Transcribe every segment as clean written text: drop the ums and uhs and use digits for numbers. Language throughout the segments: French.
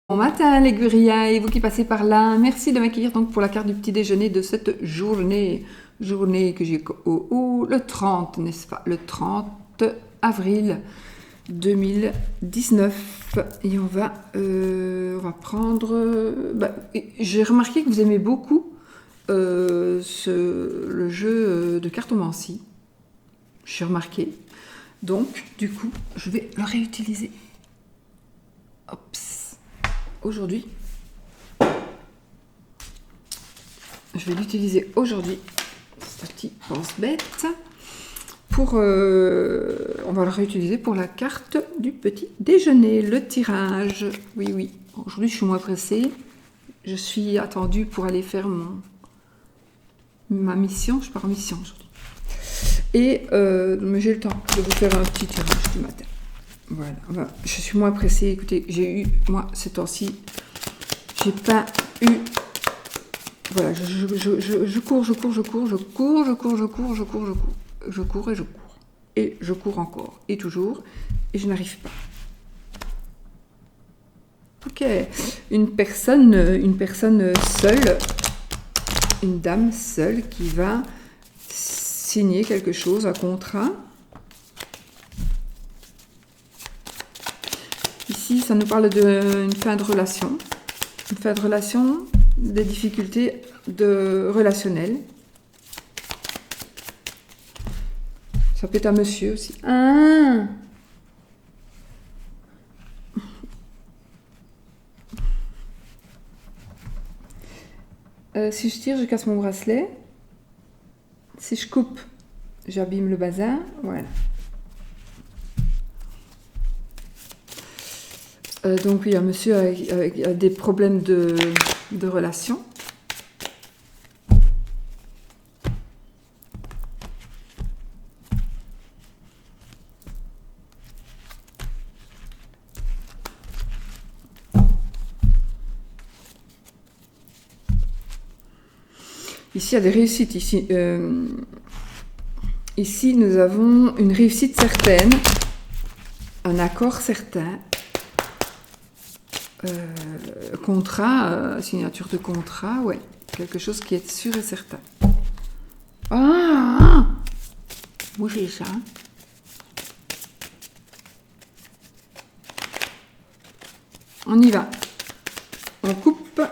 Bon matin les guriens et vous qui passez par là, merci de m'accueillir donc pour la carte du petit déjeuner de cette journée que j'ai le 30, n'est-ce pas, le 30 avril 2019 et on va prendre, j'ai remarqué que vous aimez beaucoup le jeu de cartomancie, j'ai remarqué, donc du coup je vais le réutiliser. Ops. Aujourd'hui, je vais l'utiliser aujourd'hui, ce petit pense-bête, pour, on va le réutiliser pour la carte du petit déjeuner, le tirage. Oui, aujourd'hui je suis moins pressée, je suis attendue pour aller faire ma mission, je pars en mission aujourd'hui. Et mais j'ai le temps de vous faire un petit tirage du matin. Voilà, je suis moins pressée. Écoutez, j'ai eu, moi, ces temps-ci, j'ai pas eu... Voilà, je cours. Et je cours encore, et toujours, et je n'arrive pas. Ok, une personne seule, une dame seule qui va signer quelque chose, un contrat. Ici, ça nous parle d'une fin de relation. Une fin de relation, des difficultés relationnelles. Ça peut être un monsieur aussi. Ah, si je tire, je casse mon bracelet. Si je coupe, j'abîme le bazar. Voilà. Donc oui, un monsieur avec des problèmes de relation. Ici, il y a des réussites. Ici, nous avons une réussite certaine, un accord certain. Contrat, signature de contrat, ouais, quelque chose qui est sûr et certain. Bougez ça. On y va. On coupe.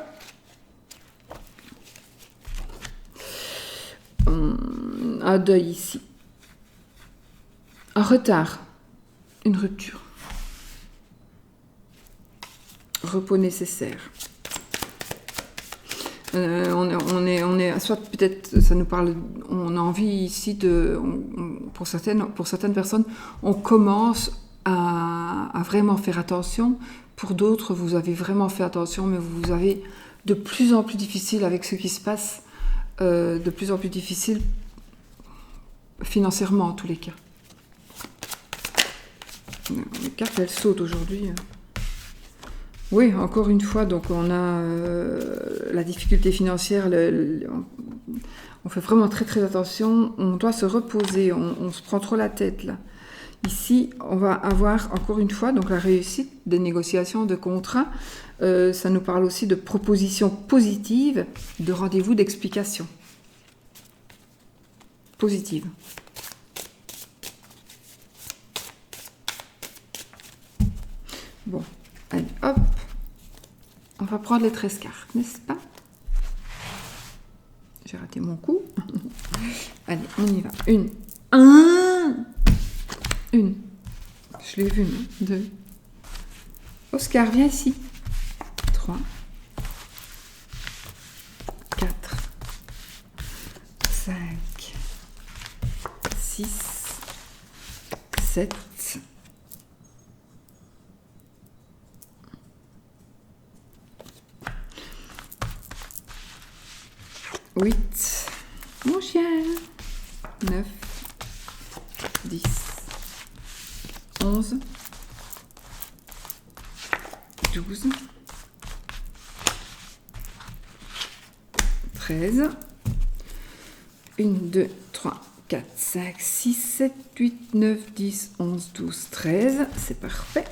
Un deuil ici. Un retard. Une rupture. Repos nécessaire. On est soit peut-être ça nous parle, on a envie ici pour certaines personnes, on commence à vraiment faire attention. Pour d'autres, vous avez vraiment fait attention, mais vous avez de plus en plus difficile avec ce qui se passe, de plus en plus difficile financièrement en tous les cas. Les cartes elles sautent aujourd'hui. Oui, encore une fois, donc on a la difficulté financière, on fait vraiment très très attention, on doit se reposer, on se prend trop la tête là. Ici, on va avoir encore une fois donc la réussite des négociations de contrats, ça nous parle aussi de propositions positives, de rendez-vous d'explication. Positive. Bon, allez, hop. On va prendre les 13 cartes, n'est-ce pas? J'ai raté mon coup. Allez, on y va. Une. Je l'ai vu, non? 2. Oscar, viens ici. 3. 4. 5. 6. 7. 8, mon chien, 9, 10, 11, 12, 13, 1, 2, 3, 4, 5, 6, 7, 8, 9, 10, 11, 12, 13, c'est parfait.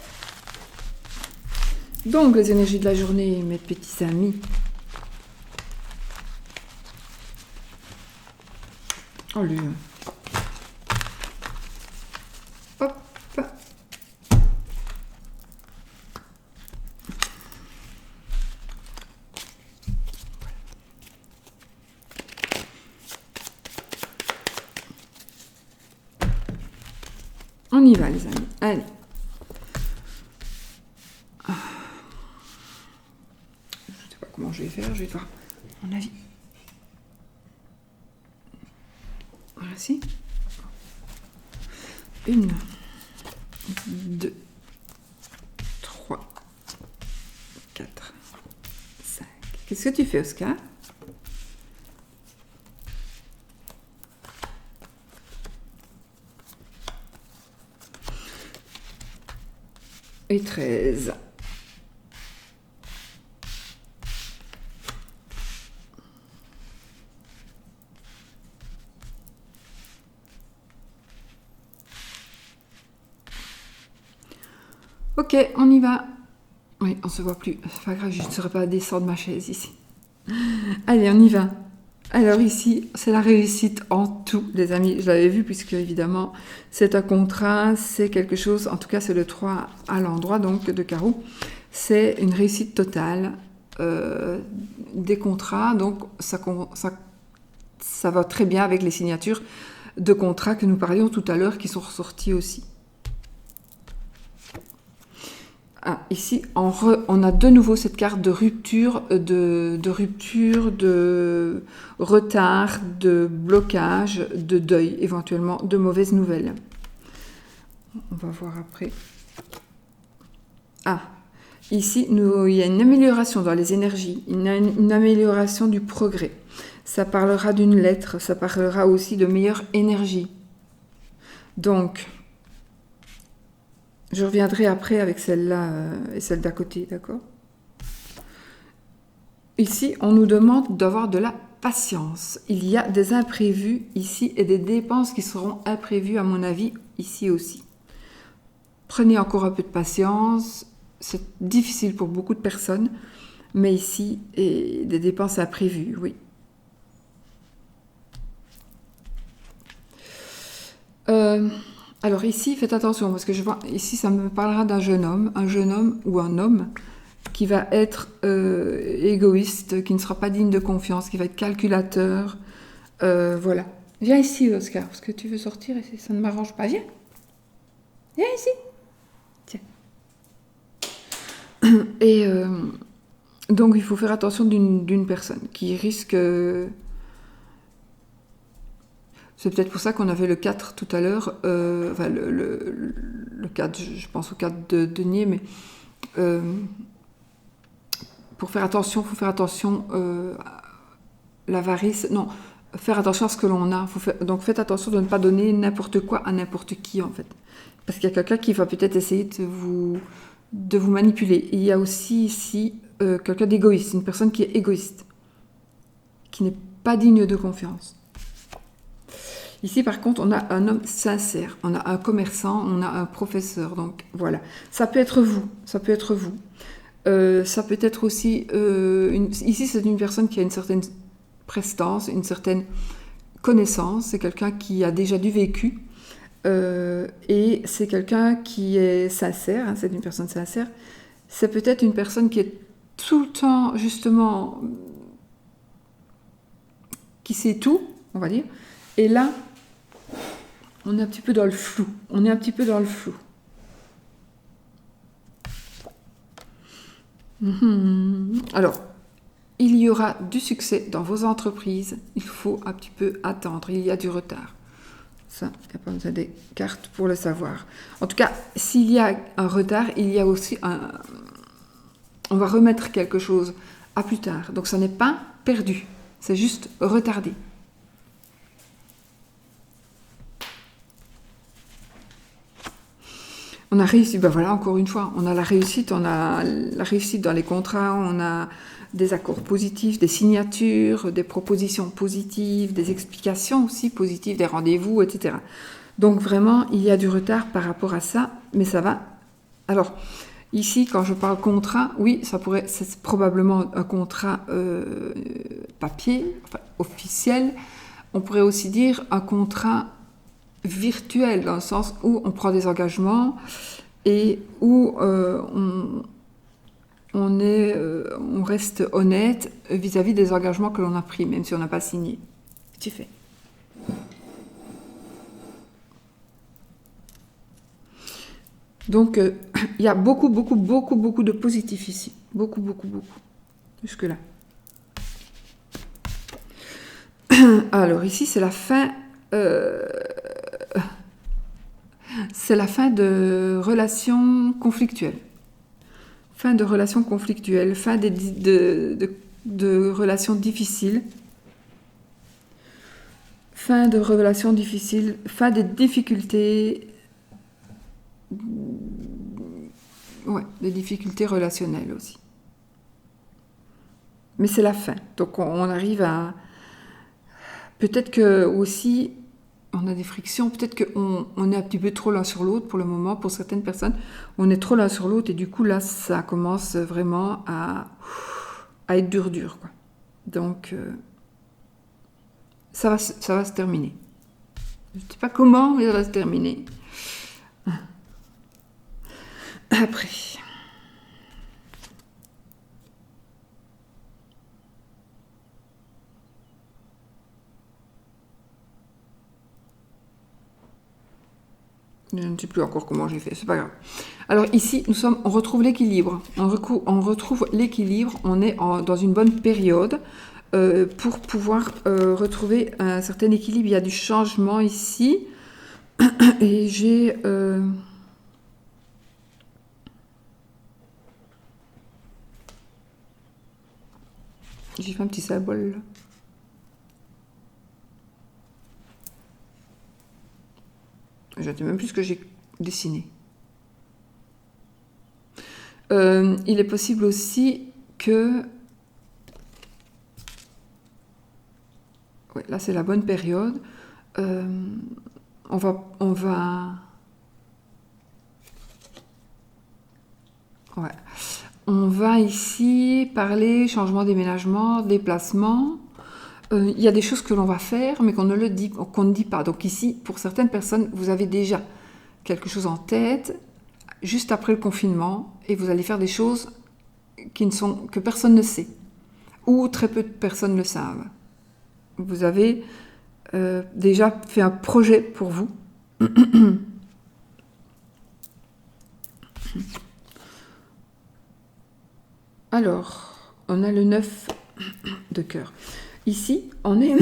Donc, les énergies de la journée, mes petits amis. Oh, lui. Hop. On y va, les amis. Allez. Je sais pas comment je vais faire. Je vais voir mon avis. Voilà, si. 1, 2, 3, 4, 5. Qu'est-ce que tu fais, Oscar? Et 13. Ok, on y va. Oui, on se voit plus. C'est pas grave, je ne saurais pas descendre ma chaise ici. Allez, on y va. Alors ici, c'est la réussite en tout, les amis. Je l'avais vu puisque, évidemment, c'est un contrat, c'est quelque chose, en tout cas, c'est le 3 à l'endroit, donc, de carreau. C'est une réussite totale des contrats. Donc, ça va très bien avec les signatures de contrats que nous parlions tout à l'heure, qui sont ressortis aussi. Ah, ici, on a de nouveau cette carte de rupture, de rupture, de retard, de blocage, de deuil, éventuellement, de mauvaises nouvelles. On va voir après. Ah, ici, il y a une amélioration dans les énergies, une amélioration du progrès. Ça parlera d'une lettre, ça parlera aussi de meilleure énergie. Donc, je reviendrai après avec celle-là et celle d'à côté, d'accord? Ici, on nous demande d'avoir de la patience. Il y a des imprévus ici et des dépenses qui seront imprévues, à mon avis, ici aussi. Prenez encore un peu de patience. C'est difficile pour beaucoup de personnes, mais ici, et des dépenses imprévues, oui. Alors ici, faites attention, parce que je vois, ici, ça me parlera d'un jeune homme ou un homme qui va être égoïste, qui ne sera pas digne de confiance, qui va être calculateur. Voilà. Viens ici, Oscar, parce que tu veux sortir et ça ne m'arrange pas. Viens. Viens ici. Tiens. Et donc, il faut faire attention d'une personne qui risque... C'est peut-être pour ça qu'on avait le 4 tout à l'heure, enfin le 4, je pense au 4 de denier, mais pour faire attention, il faut faire attention à l'avarice, non, faire attention à ce que l'on a. Donc faites attention de ne pas donner n'importe quoi à n'importe qui en fait. Parce qu'il y a quelqu'un qui va peut-être essayer de vous manipuler. Il y a aussi ici quelqu'un d'égoïste, une personne qui est égoïste, qui n'est pas digne de confiance. Ici, par contre, on a un homme sincère, on a un commerçant, on a un professeur. Donc, voilà. Ça peut être vous, ça peut être vous. Ça peut être aussi... ici, c'est une personne qui a une certaine prestance, une certaine connaissance. C'est quelqu'un qui a déjà du vécu. Et c'est quelqu'un qui est sincère, hein, c'est une personne sincère. C'est peut-être une personne qui est tout le temps, justement, qui sait tout, on va dire. Et là... on est un petit peu dans le flou. On est un petit peu dans le flou. Alors, il y aura du succès dans vos entreprises. Il faut un petit peu attendre. Il y a du retard. Ça, il n'y a pas besoin des cartes pour le savoir. En tout cas, s'il y a un retard, il y a aussi un... on va remettre quelque chose à plus tard. Donc, ça n'est pas perdu. C'est juste retardé. On a réussi, ben voilà, encore une fois, on a la réussite dans les contrats, on a des accords positifs, des signatures, des propositions positives, des explications aussi positives, des rendez-vous, etc. Donc vraiment, il y a du retard par rapport à ça, mais ça va. Alors, Ici, quand je parle contrat, oui, c'est probablement un contrat papier, enfin, officiel. On pourrait aussi dire un contrat virtuel, dans le sens où on prend des engagements et où on reste honnête vis-à-vis des engagements que l'on a pris, même si on n'a pas signé. Tu fais. Donc, il y a beaucoup de positifs ici. Beaucoup. Jusque-là. Alors, ici, c'est la fin... c'est la fin de relations conflictuelles. Fin de relations conflictuelles, fin de relations difficiles. Fin de relations difficiles, fin des difficultés... Ouais, des difficultés relationnelles aussi. Mais c'est la fin. Donc on arrive à... Peut-être que aussi, on a des frictions, peut-être qu'on est un petit peu trop l'un sur l'autre pour le moment, pour certaines personnes. On est trop l'un sur l'autre et du coup là, ça commence vraiment à être dur, quoi. Donc, ça va se terminer. Je ne sais pas comment, mais ça va se terminer. Après. Je ne sais plus encore comment j'ai fait, c'est pas grave. Alors ici, on retrouve l'équilibre. On retrouve l'équilibre, on est dans une bonne période pour pouvoir retrouver un certain équilibre. Il y a du changement ici. Et j'ai... J'ai fait un petit symbole là. Je ne sais même plus ce que j'ai dessiné. Il est possible aussi que... Ouais, là, c'est la bonne période. On va... Ouais. On va ici parler changement, déménagement, déplacement. Il y a des choses que l'on va faire, mais qu'on ne dit pas. Donc ici, pour certaines personnes, vous avez déjà quelque chose en tête, juste après le confinement, et vous allez faire des choses que personne ne sait, ou très peu de personnes le savent. Vous avez déjà fait un projet pour vous. Alors, on a le 9 de cœur. Ici, on est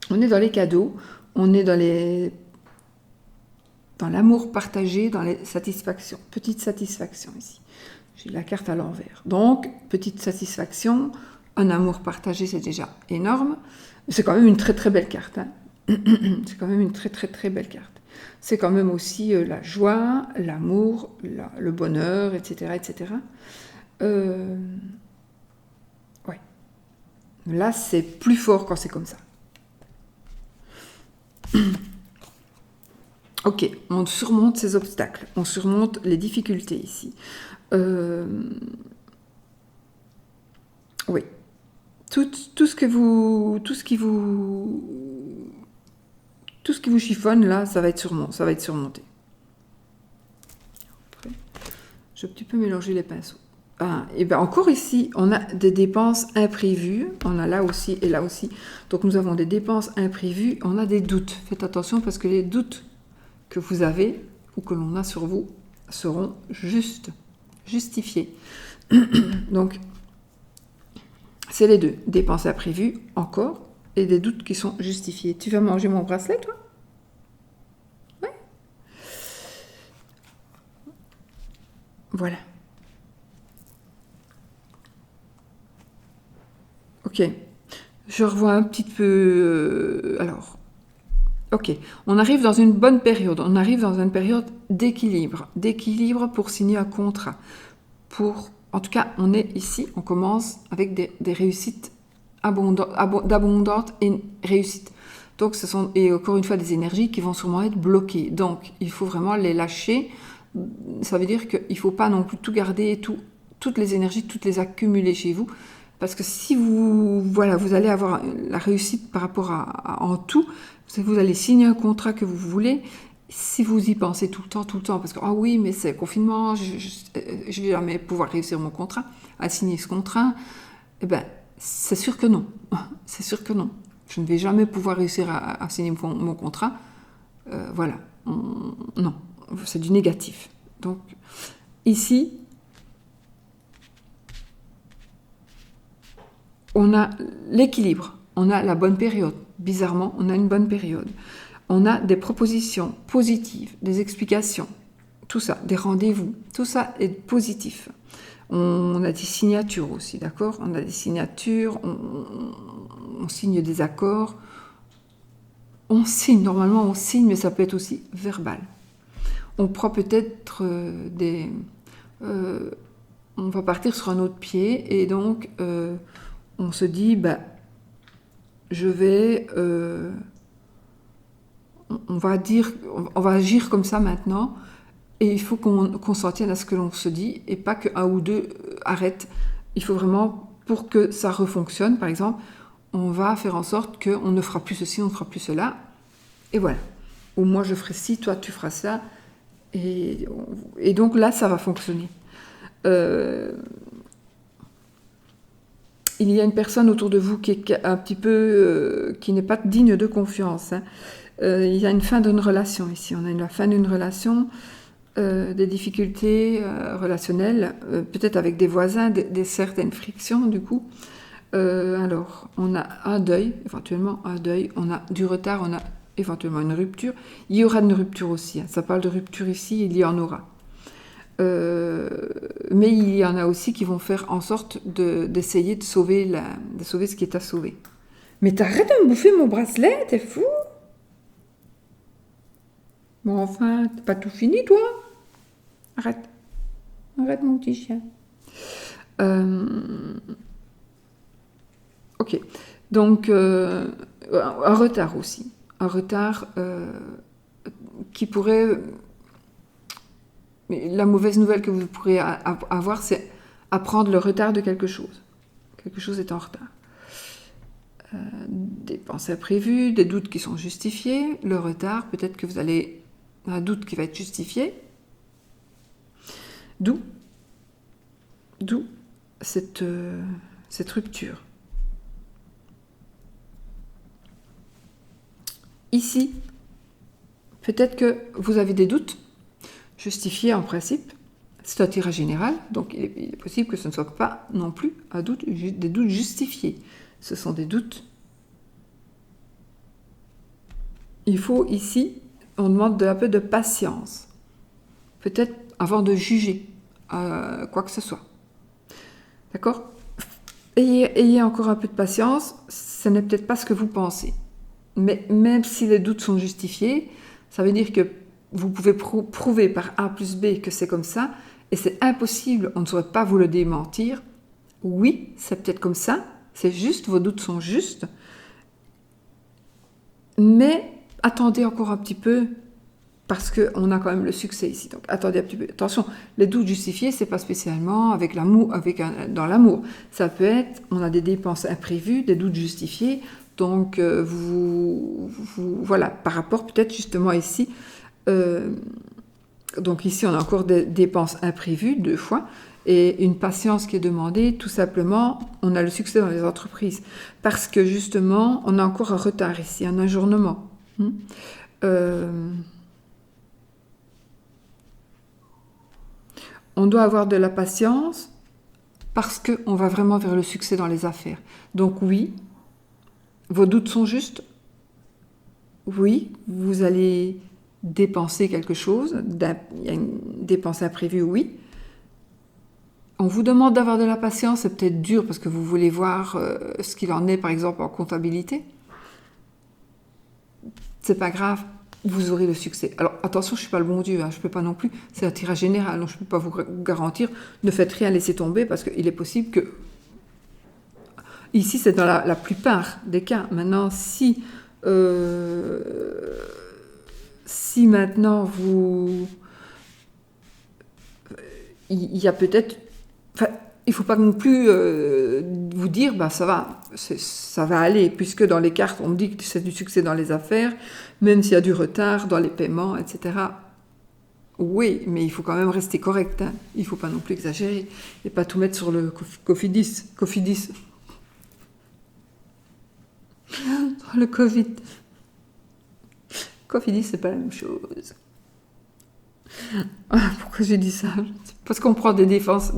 dans les cadeaux, on est dans l'amour partagé, dans les satisfactions. Petite satisfaction ici. J'ai la carte à l'envers. Donc, petite satisfaction, un amour partagé, c'est déjà énorme. C'est quand même une très très belle carte. Hein. C'est quand même une très très très belle carte. C'est quand même aussi la joie, l'amour, le bonheur, etc. etc. Ouais. Là, c'est plus fort quand c'est comme ça. Ok, on surmonte ces obstacles, on surmonte les difficultés ici. Oui. Tout ce qui vous chiffonne là, ça va être surmonté. Après, je vais un petit peu mélanger les pinceaux. Et bien encore ici, on a des dépenses imprévues. On a là aussi et là aussi. Donc nous avons des dépenses imprévues. On a des doutes. Faites attention parce que les doutes que vous avez ou que l'on a sur vous seront justifiés. Donc c'est les deux. Dépenses imprévues encore et des doutes qui sont justifiés. Tu vas manger mon bracelet, toi ? Ouais. Voilà. Ok, je revois un petit peu... alors, ok, on arrive dans une bonne période, on arrive dans une période d'équilibre pour signer un contrat. En tout cas, on est ici, on commence avec des réussites d'abondantes et réussites. Donc, et encore une fois, des énergies qui vont sûrement être bloquées. Donc, il faut vraiment les lâcher ça veut dire qu'il ne faut pas non plus tout garder, toutes les énergies, toutes les accumuler chez vous. Parce que si vous allez avoir la réussite par rapport en tout, vous allez signer un contrat que vous voulez. Si vous y pensez tout le temps, parce que ah oui, mais c'est le confinement, je ne vais jamais pouvoir réussir mon contrat, à signer ce contrat, eh ben, c'est sûr que non. C'est sûr que non. Je ne vais jamais pouvoir réussir à signer mon contrat. Non, c'est du négatif. Donc, ici, on a l'équilibre, on a la bonne période. Bizarrement, on a une bonne période. On a des propositions positives, des explications, tout ça, des rendez-vous, tout ça est positif. On a des signatures aussi, d'accord? On a des signatures, on signe des accords. On signe, normalement on signe, mais ça peut être aussi verbal. On prend peut-être on va partir sur un autre pied, et donc on se dit, je vais... on va agir comme ça maintenant, et il faut qu'on s'en tienne à ce que l'on se dit, et pas qu'un ou deux arrêtent. Il faut vraiment, pour que ça refonctionne, par exemple, on va faire en sorte qu'on ne fera plus ceci, on ne fera plus cela, et voilà. Ou moi je ferai ci, toi tu feras ça, et donc là ça va fonctionner. Il y a une personne autour de vous qui est un petit peu, qui n'est pas digne de confiance, hein. Il y a une fin d'une relation ici, on a la fin d'une relation, des difficultés relationnelles, peut-être avec des voisins, certaines frictions du coup. Alors, on a un deuil, éventuellement un deuil, on a du retard, on a éventuellement une rupture. Il y aura une rupture aussi, hein. Ça parle de rupture ici, il y en aura. Mais il y en a aussi qui vont faire en sorte d'essayer de sauver ce qui est à sauver. Mais t'arrêtes de me bouffer mon bracelet, t'es fou? Bon, enfin, t'as pas tout fini, toi? Arrête mon petit chien. Ok, donc un retard aussi. Un retard qui pourrait... Mais la mauvaise nouvelle que vous pourrez avoir, c'est apprendre le retard de quelque chose. Quelque chose est en retard. Des pensées imprévues, des doutes qui sont justifiés, le retard, peut-être que vous allez... un doute qui va être justifié. D'où cette rupture. Ici, peut-être que vous avez des doutes justifiés en principe. C'est un tirage général, donc il est possible que ce ne soit pas non plus des doutes justifiés. Ce sont des doutes. Il faut ici, on demande un peu de patience. Peut-être avant de juger quoi que ce soit. D'accord ? Ayez encore un peu de patience, ce n'est peut-être pas ce que vous pensez. Mais même si les doutes sont justifiés, ça veut dire que vous pouvez prouver par A plus B que c'est comme ça, et c'est impossible, on ne saurait pas vous le démentir. Oui, c'est peut-être comme ça, c'est juste, vos doutes sont justes, mais attendez encore un petit peu, parce qu'on a quand même le succès ici. Donc attendez un petit peu. Attention, les doutes justifiés, c'est pas spécialement avec l'amour, dans l'amour. Ça peut être, on a des dépenses imprévues, des doutes justifiés. Donc voilà, par rapport peut-être justement ici. Donc ici, on a encore des dépenses imprévues 2 fois. Et une patience qui est demandée, tout simplement, on a le succès dans les entreprises. Parce que justement, on a encore un retard ici, un ajournement. On doit avoir de la patience parce qu'on va vraiment vers le succès dans les affaires. Donc oui, vos doutes sont justes. Oui, vous allez dépenser quelque chose. Il y a une dépense imprévue, oui. On vous demande d'avoir de la patience, c'est peut-être dur parce que vous voulez voir ce qu'il en est, par exemple, en comptabilité. C'est pas grave. Vous aurez le succès. Alors attention, je ne suis pas le bon Dieu, hein, je ne peux pas non plus, c'est un tirage général, donc je ne peux pas vous garantir, ne faites rien, laissez tomber, parce qu'il est possible que... Ici, c'est dans la plupart des cas. Maintenant, si maintenant il y a peut-être... Enfin, il ne faut pas non plus vous dire, bah, ça va aller, puisque dans les cartes, on me dit que c'est du succès dans les affaires, même s'il y a du retard dans les paiements, etc. Oui, mais il faut quand même rester correct. Hein. Il ne faut pas non plus exagérer et pas tout mettre sur le Cofidis. Cofidis. Le Covid. Cofidis, c'est pas la même chose. Ah, pourquoi j'ai dit ça? Parce qu'on prend des dépenses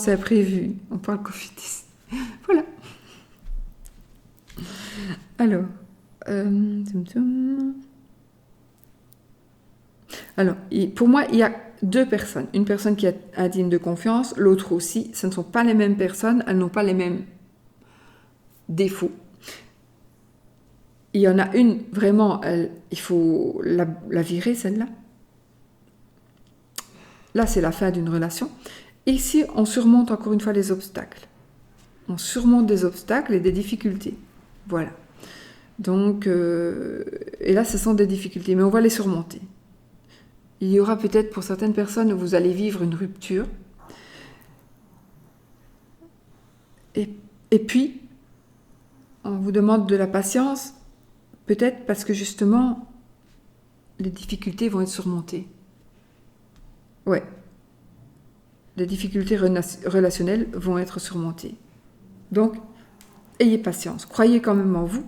imprévues. On parle Cofidis. Voilà. Alors, pour moi, il y a deux personnes. Une personne qui est indigne de confiance, l'autre aussi. Ce ne sont pas les mêmes personnes, elles n'ont pas les mêmes défauts. Il y en a une, vraiment, il faut la virer, celle-là. Là, c'est la fin d'une relation. Ici, on surmonte encore une fois les obstacles. On surmonte des obstacles et des difficultés. Voilà. Donc, et là, ce sont des difficultés, mais on va les surmonter. Il y aura peut-être pour certaines personnes où vous allez vivre une rupture. Et puis, on vous demande de la patience, peut-être parce que justement, les difficultés vont être surmontées. Ouais. Les difficultés relationnelles vont être surmontées. Donc, ayez patience. Croyez quand même en vous.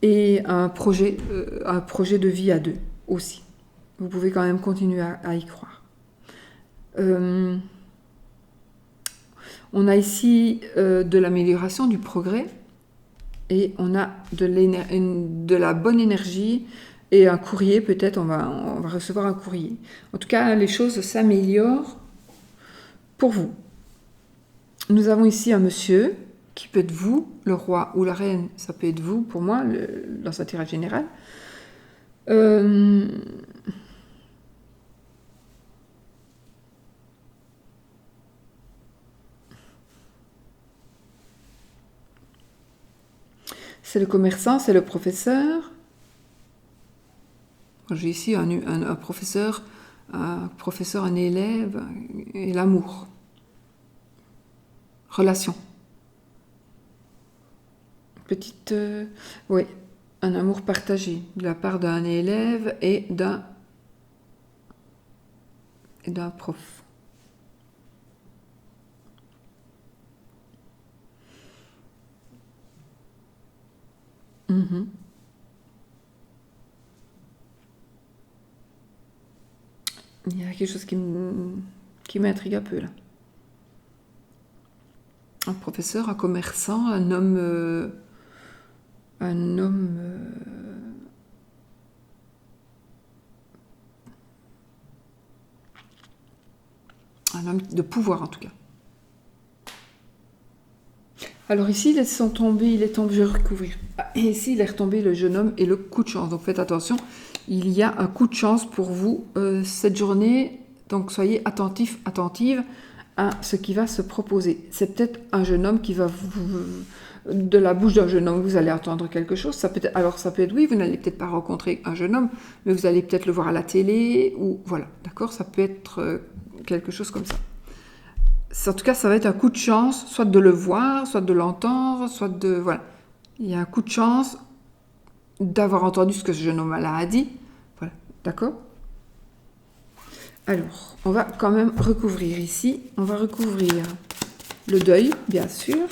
Et un projet de vie à deux aussi. Vous pouvez quand même continuer à y croire. On a ici de l'amélioration, du progrès, et on a de la bonne énergie et un courrier, peut-être on va recevoir un courrier. En tout cas, les choses s'améliorent pour vous. Nous avons ici un monsieur qui peut être vous, le roi ou la reine, ça peut être vous pour moi, dans sa tirage général. C'est le commerçant, c'est le professeur. J'ai ici un professeur, un élève, et l'amour. Relation. Petite... oui, un amour partagé de la part d'un élève et d'un prof. Il y a quelque chose qui m'intrigue un peu là. Un professeur, un commerçant, un homme de pouvoir en tout cas. Alors ici, ils sont tombés, je vais recouvrir. Et ici, il est retombé le jeune homme et le coup de chance. Donc faites attention, il y a un coup de chance pour vous cette journée. Donc soyez attentifs, attentives à ce qui va se proposer. C'est peut-être un jeune homme qui va de la bouche d'un jeune homme, vous allez entendre quelque chose. Alors ça peut être, oui, vous n'allez peut-être pas rencontrer un jeune homme, mais vous allez peut-être le voir à la télé, ou voilà, d'accord, ça peut être quelque chose comme ça. En tout cas, ça va être un coup de chance, soit de le voir, soit de l'entendre, soit de... Voilà. Il y a un coup de chance d'avoir entendu ce que ce jeune homme-là a dit. Voilà, d'accord ? Alors, on va quand même recouvrir ici. On va recouvrir le deuil, bien sûr.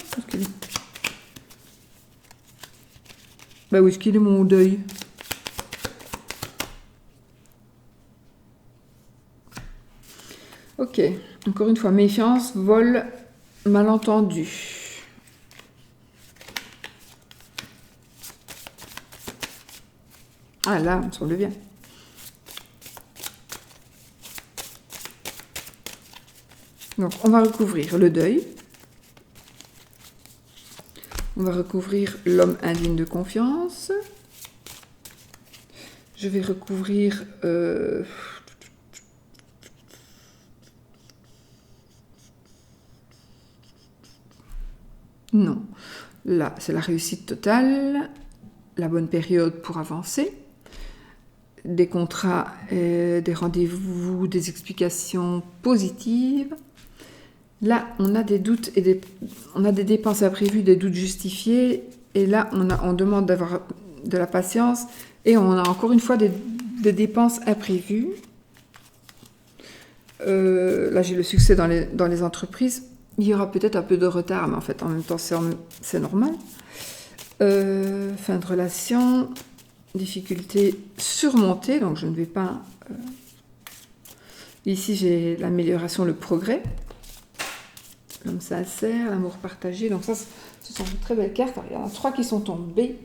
Bah où est-ce qu'il est mon deuil ? Ok, encore une fois, méfiance, vol, malentendu. Ah là, on semble bien. Donc, on va recouvrir le deuil. On va recouvrir l'homme indigne de confiance. Je vais recouvrir... Non. Là, c'est la réussite totale, la bonne période pour avancer. des contrats, des rendez-vous, des explications positives. Là, on a des doutes et on a des dépenses imprévues, des doutes justifiés. Et là, on demande d'avoir de la patience. Et on a encore une fois des dépenses imprévues. Là, j'ai le succès dans les entreprises. Il y aura peut-être un peu de retard, mais en fait, en même temps, c'est normal. Fin de relation, difficulté surmontée, donc je ne vais pas... Ici, j'ai l'amélioration, le progrès. L'homme sincère, l'amour partagé. Donc ça, ce sont de très belles cartes. Alors, il y en a 3 qui sont tombées.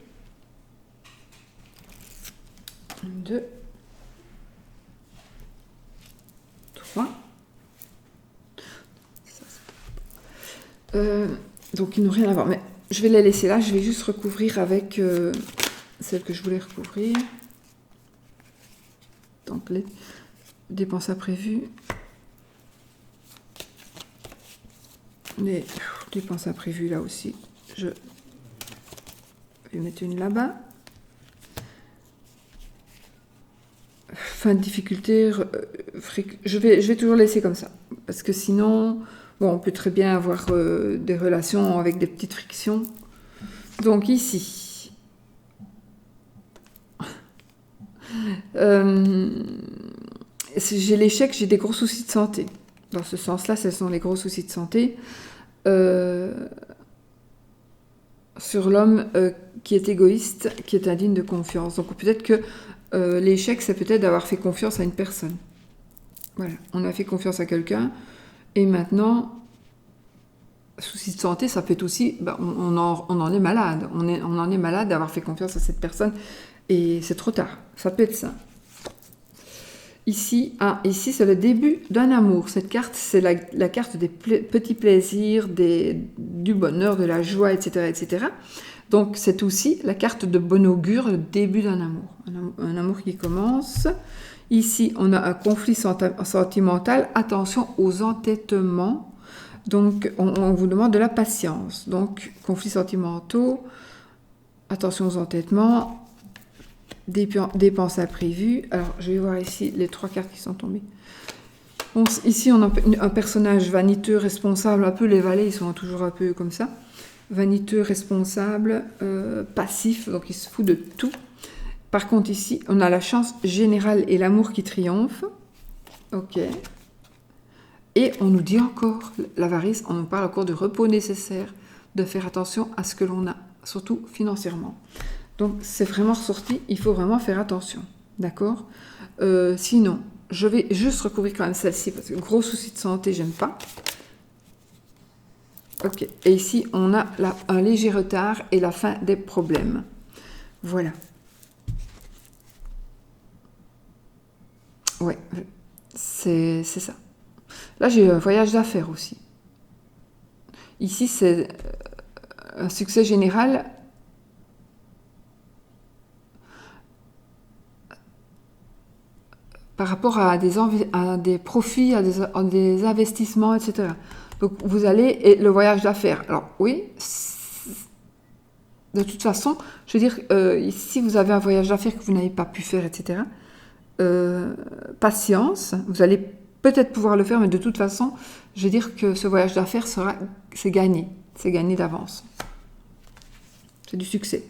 1, 2, 3. Donc ils n'ont rien à voir. Mais je vais les laisser là. Je vais juste recouvrir avec celle que je voulais recouvrir. Donc les dépenses imprévues. Les dépenses imprévues là aussi. Je vais mettre une là-bas. Fin de difficulté. Je vais toujours laisser comme ça. Parce que sinon, bon, on peut très bien avoir des relations avec des petites frictions. Donc ici, j'ai l'échec, j'ai des gros soucis de santé. Dans ce sens-là, ce sont les gros soucis de santé. Sur l'homme qui est égoïste, qui est indigne de confiance. Donc peut-être que l'échec, c'est peut-être d'avoir fait confiance à une personne. Voilà, on a fait confiance à quelqu'un, et maintenant, souci de santé, ça peut être aussi, on en est malade. On en est malade d'avoir fait confiance à cette personne, et c'est trop tard. Ça peut être ça. Ici, c'est le début d'un amour. Cette carte, c'est la carte des petits plaisirs, du bonheur, de la joie, etc., etc. Donc, c'est aussi la carte de bon augure, le début d'un amour. Un amour qui commence. Ici, on a un conflit sentimental. Attention aux entêtements. Donc, on vous demande de la patience. Donc, conflits sentimentaux. Attention aux entêtements. Dépenses imprévues. Alors, je vais voir ici les 3 cartes qui sont tombées. Bon, ici, on a un personnage vaniteux, responsable. Un peu les valets, ils sont toujours un peu comme ça. Vaniteux, responsable, passif, donc il se fout de tout. Par contre, ici, on a la chance générale et l'amour qui triomphe. Ok. Et on nous dit encore, l'avarice, on nous parle encore du repos nécessaire, de faire attention à ce que l'on a, surtout financièrement. Donc, c'est vraiment ressorti, il faut vraiment faire attention. D'accord ? Sinon, je vais juste recouvrir quand même celle-ci, parce que gros souci de santé, j'aime pas. Ok. Et ici, on a un léger retard et la fin des problèmes. Voilà. Ouais, c'est ça. Là, j'ai un voyage d'affaires aussi. Ici, c'est un succès général. Par rapport à des profits, à des investissements, etc. Donc, vous allez... Et le voyage d'affaires. Alors, oui, de toute façon, je veux dire, si vous avez un voyage d'affaires que vous n'avez pas pu faire, etc., patience, vous allez peut-être pouvoir le faire, mais de toute façon, je veux dire que ce voyage d'affaires c'est gagné d'avance. C'est du succès.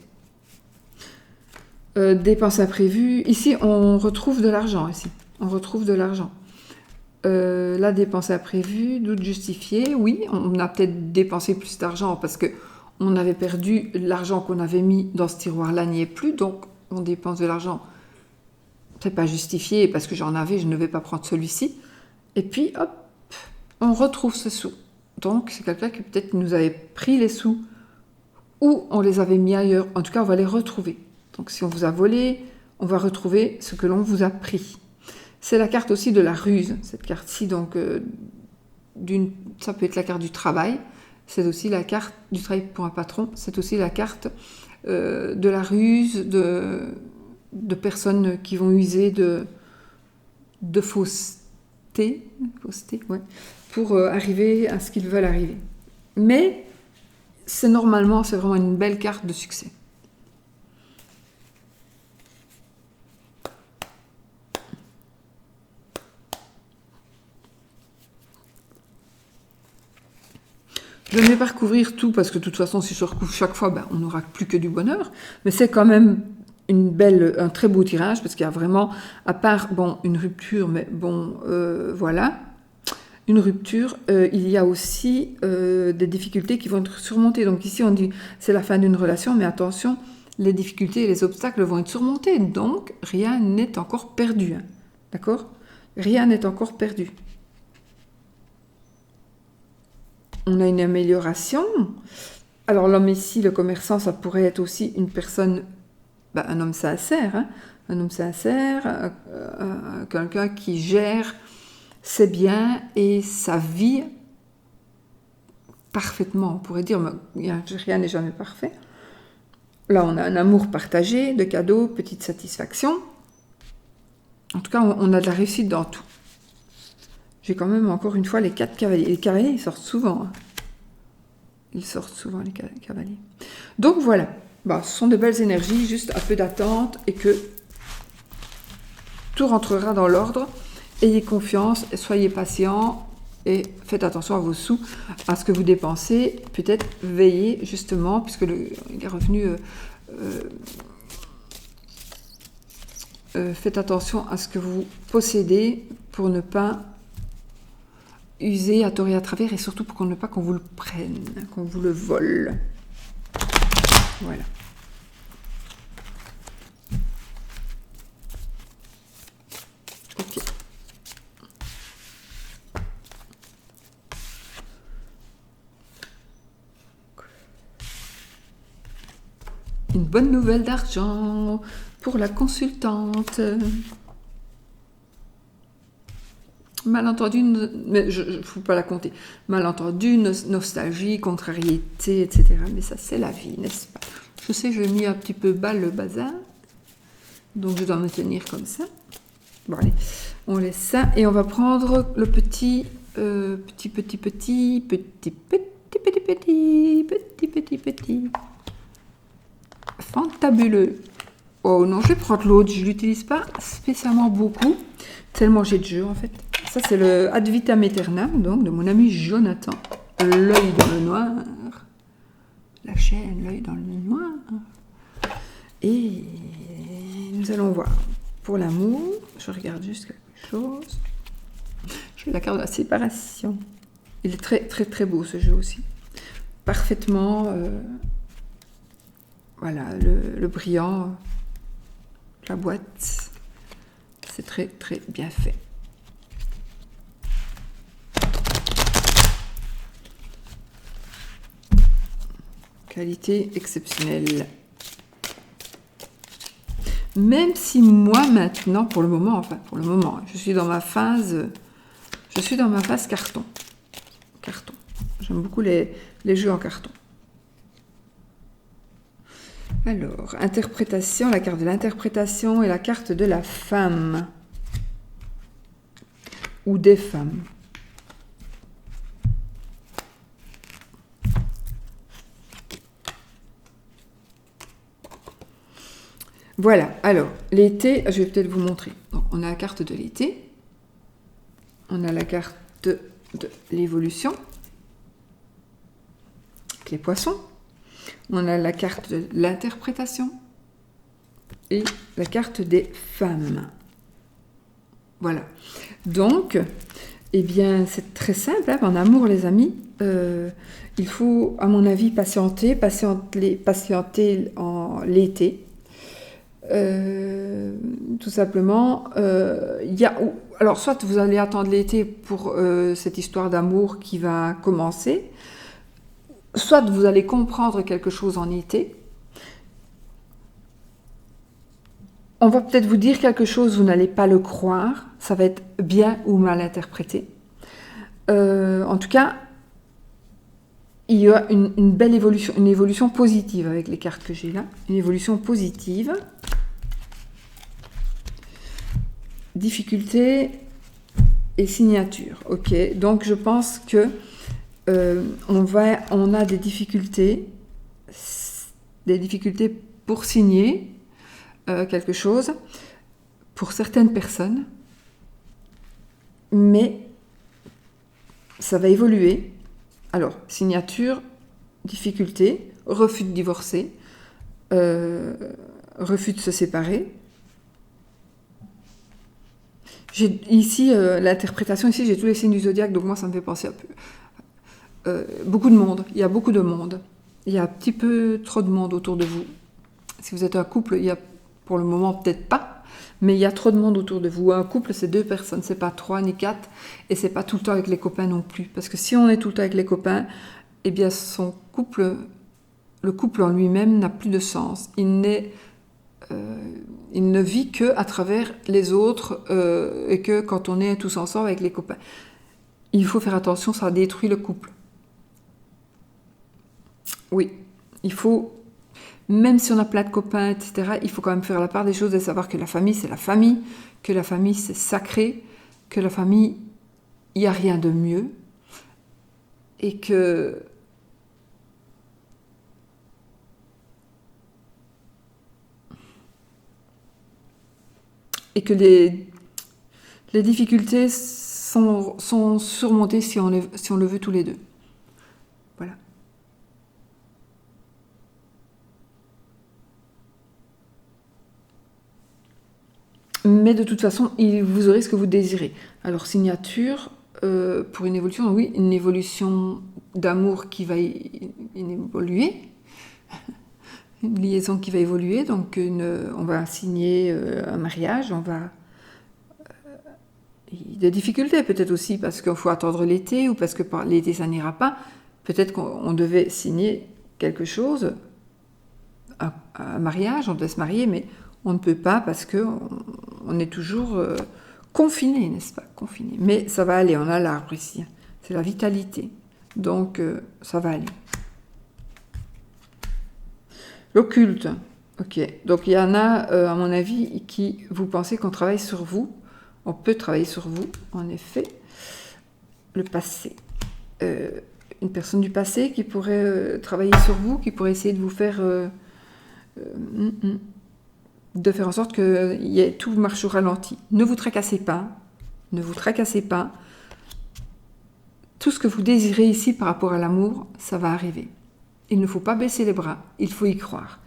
Dépenses imprévues. Ici, on retrouve de l'argent. La dépense imprévue, doute justifié. Oui, on a peut-être dépensé plus d'argent parce que on avait perdu l'argent qu'on avait mis dans ce tiroir-là, n'y est plus, donc on dépense de l'argent. C'est pas justifié parce que j'en avais, je ne vais pas prendre celui-ci. Et puis, hop, on retrouve ce sous. Donc, c'est quelqu'un qui peut-être nous avait pris les sous ou on les avait mis ailleurs. En tout cas, on va les retrouver. Donc, si on vous a volé, on va retrouver ce que l'on vous a pris. C'est la carte aussi de la ruse, cette carte-ci. Donc, ça peut être la carte du travail. C'est aussi la carte du travail pour un patron. C'est aussi la carte de la ruse, de personnes qui vont user de fausseté, ouais, pour arriver à ce qu'ils veulent arriver. Mais c'est vraiment une belle carte de succès. Je ne vais pas recouvrir tout parce que de toute façon, si je recouvre chaque fois, ben, on n'aura plus que du bonheur. Mais c'est quand même un très beau tirage parce qu'il y a vraiment, à part bon, une rupture, mais bon, voilà, une rupture, il y a aussi des difficultés qui vont être surmontées. Donc ici, on dit c'est la fin d'une relation, mais attention, les difficultés et les obstacles vont être surmontés. Donc rien n'est encore perdu. Hein. D'accord ? Rien n'est encore perdu. On a une amélioration. Alors l'homme ici, le commerçant, ça pourrait être aussi une personne, ben, un homme sincère, hein, un homme sincère, quelqu'un qui gère ses biens et sa vie parfaitement. On pourrait dire, mais rien n'est jamais parfait. Là, on a un amour partagé, de cadeaux, petite satisfaction. En tout cas, on a de la réussite dans tout. J'ai quand même encore une fois les 4 cavaliers. Les cavaliers, ils sortent souvent. Hein. Ils sortent souvent, les cavaliers. Donc voilà. Bah, ce sont de belles énergies, juste un peu d'attente et que tout rentrera dans l'ordre. Ayez confiance, soyez patient et faites attention à vos sous, à ce que vous dépensez. Peut-être veillez justement, puisque il est revenu... faites attention à ce que vous possédez pour ne pas user à tort et à travers et surtout pour ne pas qu'on vous le prenne, qu'on vous le vole. Voilà. Ok. Une bonne nouvelle d'argent pour la consultante. Malentendu, mais il ne faut pas la compter. Malentendu, nostalgie, contrariété, etc. Mais ça, c'est la vie, n'est-ce pas? Je sais, je mis un petit peu bas le bazar. Donc, je dois me tenir comme ça. Bon, allez, on laisse ça. Et on va prendre le petit fantabuleux. Oh non, je vais prendre l'autre. Je ne l'utilise pas spécialement beaucoup. Tellement j'ai de jeux, en fait. Ça, c'est le Ad Vitam Aeternam, donc, de mon ami Jonathan. L'œil dans le noir. La chaîne, l'œil dans le noir. Et nous allons voir. Pour l'amour, je regarde juste quelque chose. Je fais la carte de la séparation. Il est très, très, très beau, ce jeu aussi. Parfaitement... voilà, le brillant, la boîte. C'est très, très bien fait. Qualité exceptionnelle. Même si moi maintenant, pour le moment, je suis dans ma phase carton. Carton. J'aime beaucoup les jeux en carton. Alors, interprétation, la carte de l'interprétation et la carte de la femme. Ou des femmes. Voilà, alors, l'été, je vais peut-être vous montrer. Donc, on a la carte de l'été. On a la carte de l'évolution. Avec les poissons. On a la carte de l'interprétation et la carte des femmes. Voilà. Donc, eh bien, c'est très simple. Hein, en amour, les amis, il faut, à mon avis, patienter en l'été. Tout simplement. Alors, soit vous allez attendre l'été pour cette histoire d'amour qui va commencer. Soit vous allez comprendre quelque chose en été. On va peut-être vous dire quelque chose, vous n'allez pas le croire. Ça va être bien ou mal interprété. En tout cas, il y a une belle évolution, une évolution positive avec les cartes que j'ai là. Une évolution positive. Difficulté et signature. Ok, donc je pense que on a des difficultés pour signer quelque chose pour certaines personnes, mais ça va évoluer Alors, signature, difficulté, refus de divorcer, refus de se séparer. J'ai ici, l'interprétation, ici, j'ai tous les signes du zodiaque, donc moi, ça me fait penser un peu. Beaucoup de monde, il y a beaucoup de monde. Il y a un petit peu trop de monde autour de vous. Si vous êtes un couple, il y a pour le moment peut-être pas, mais il y a trop de monde autour de vous. Un couple, c'est 2 personnes, c'est pas 3 ni 4, et c'est pas tout le temps avec les copains non plus. Parce que si on est tout le temps avec les copains, eh bien son couple, le couple en lui-même n'a plus de sens. Il ne vit que à travers les autres et que quand on est tous ensemble avec les copains. Il faut faire attention, ça détruit le couple. Oui, il faut, même si on a plein de copains, etc., il faut quand même faire la part des choses et savoir que la famille, c'est la famille, que la famille, c'est sacré, que la famille, il n'y a rien de mieux, et que les difficultés sont surmontées si on le veut tous les deux. Voilà. Mais de toute façon, vous aurez ce que vous désirez. Alors, signature, pour une évolution, oui, une évolution d'amour qui va évoluer, une liaison qui va évoluer, donc on va signer un mariage, des difficultés peut-être aussi, parce qu'il faut attendre l'été, ou parce que par l'été ça n'ira pas. Peut-être qu'on devait signer quelque chose, un mariage, on devait se marier, mais on ne peut pas parce qu'on est toujours confiné, n'est-ce pas? Confiné. Mais ça va aller, on a l'arbre ici. C'est la vitalité. Donc, ça va aller. L'occulte. Ok. Donc, il y en a, à mon avis, qui vous pensez qu'on travaille sur vous. On peut travailler sur vous, en effet. Le passé. Une personne du passé qui pourrait travailler sur vous, qui pourrait essayer de vous faire... de faire en sorte que tout marche au ralenti. Ne vous tracassez pas. Ne vous tracassez pas. Tout ce que vous désirez ici par rapport à l'amour, ça va arriver. Il ne faut pas baisser les bras. Il faut y croire.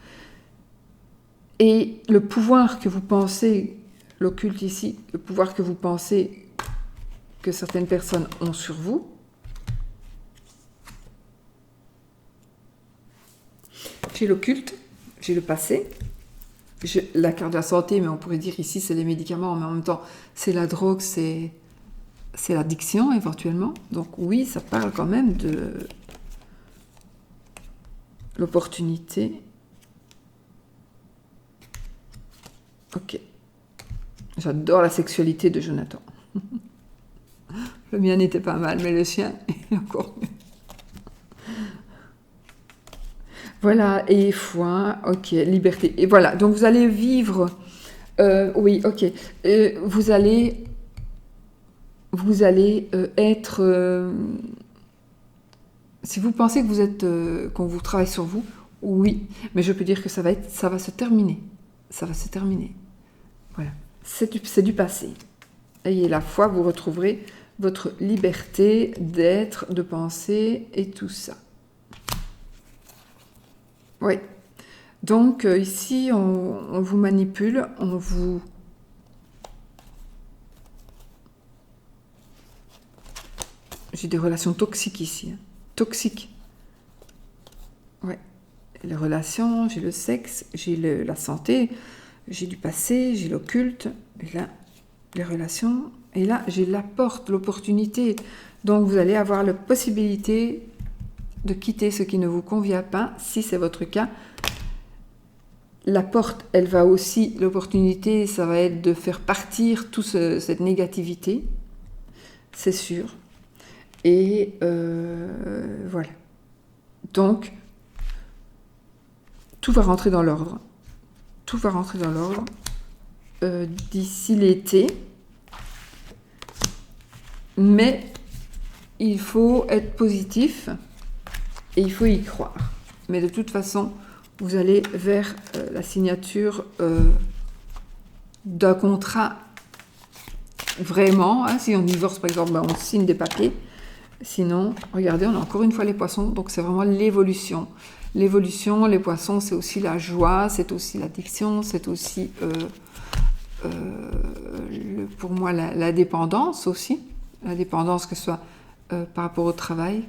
Et le pouvoir que vous pensez, l'occulte ici, le pouvoir que vous pensez que certaines personnes ont sur vous, j'ai l'occulte, j'ai le passé, la carte de la santé, mais on pourrait dire ici c'est les médicaments, mais en même temps c'est la drogue, c'est l'addiction éventuellement. Donc oui, ça parle quand même de l'opportunité. Ok. J'adore la sexualité de Jonathan. Le mien n'était pas mal, mais le sien est encore mieux. Voilà, et foi, ok, liberté. Et voilà, donc vous allez vivre... oui, ok. Vous allez être... si vous pensez que vous êtes... qu'on vous travaille sur vous, oui. Mais je peux dire que ça va se terminer. Ça va se terminer. Voilà. C'est du passé. Ayez la foi, vous retrouverez votre liberté d'être, de penser et tout ça. Oui. Donc ici, on vous manipule, on vous... J'ai des relations toxiques ici. Hein. Toxiques. Ouais. Les relations, j'ai le sexe, j'ai la santé, j'ai du passé, j'ai l'occulte, et là, les relations, et là, j'ai la porte, l'opportunité. Donc vous allez avoir la possibilité de quitter ce qui ne vous convient pas, si c'est votre cas. La porte, elle va aussi, l'opportunité, ça va être de faire partir toute cette négativité, c'est sûr. Et voilà. Donc, tout va rentrer dans l'ordre. Tout va rentrer dans l'ordre d'ici l'été. Mais il faut être positif et il faut y croire. Mais de toute façon, vous allez vers la signature d'un contrat vraiment. Hein, si on divorce, par exemple, on signe des papiers. Sinon, regardez, on a encore une fois les poissons, donc c'est vraiment l'évolution. L'évolution, les poissons, c'est aussi la joie, c'est aussi l'addiction, c'est aussi, pour moi, la dépendance aussi. La dépendance, que ce soit par rapport au travail.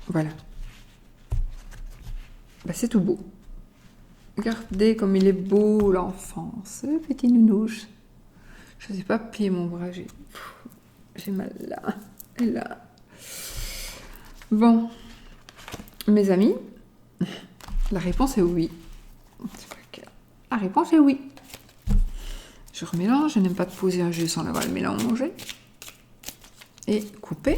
Voilà. Ben, c'est tout beau. Regardez comme il est beau, l'enfant. Ce petit nounouche. Je ne sais pas plier mon bras, j'ai mal là et là. Bon, mes amis, la réponse est oui. La réponse est oui. Je remélange, je n'aime pas de poser un jus sans l'avoir mélangé. Et couper.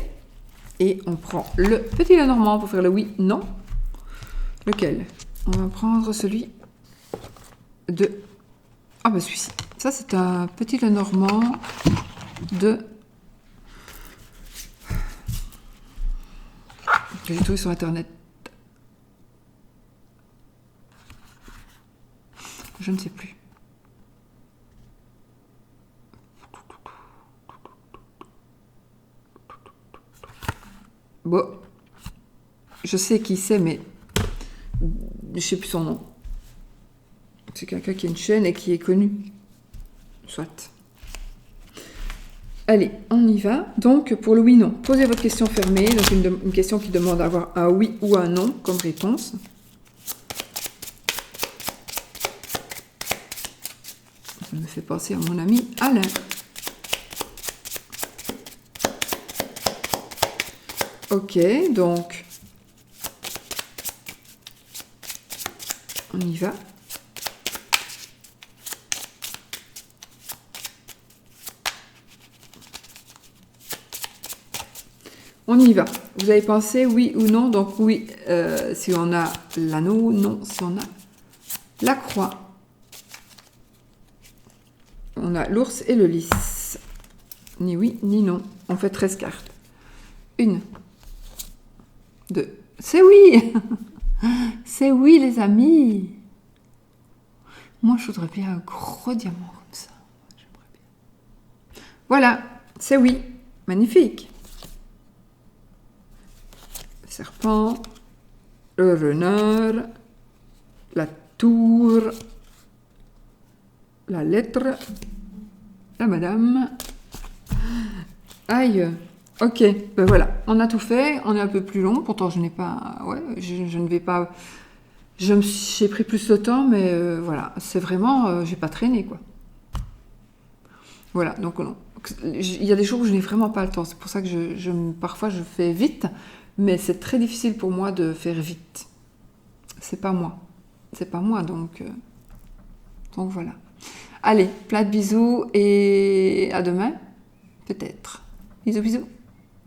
Et on prend le petit Lenormand pour faire le oui, non. Lequel? On va prendre celui de... Ah ben celui-ci. Ça c'est un petit Lenormand de... que j'ai trouvé sur internet. Je ne sais plus. Bon, je sais qui c'est, mais je ne sais plus son nom. C'est quelqu'un qui a une chaîne et qui est connu. Soit. Allez, on y va. Donc, pour le oui-non, posez votre question fermée. Donc, une question qui demande d'avoir un oui ou un non comme réponse. Ça me fait penser à mon ami Alain. Ok, donc, on y va. On y va. Vous avez pensé oui ou non? Donc oui, si on a l'anneau, non, si on a la croix. On a l'ours et le lys. Ni oui, ni non. On fait 13 cartes. 1, 2. C'est oui. C'est oui, les amis. Moi, je voudrais bien un gros diamant comme ça. J'aimerais bien. Voilà, c'est oui. Magnifique. Serpent, le renard, la tour, la lettre, la madame. Aïe. Ok, ben voilà, on a tout fait. On est un peu plus long, pourtant je n'ai pas... Ouais, je ne vais pas... J'ai pris plus de temps, mais voilà, c'est vraiment... j'ai pas traîné, quoi. Voilà, donc il y a des jours où je n'ai vraiment pas le temps. C'est pour ça que parfois je fais vite, mais c'est très difficile pour moi de faire vite. C'est pas moi. C'est pas moi, donc voilà. Allez, plein de bisous et à demain, peut-être. Bisous, bisous.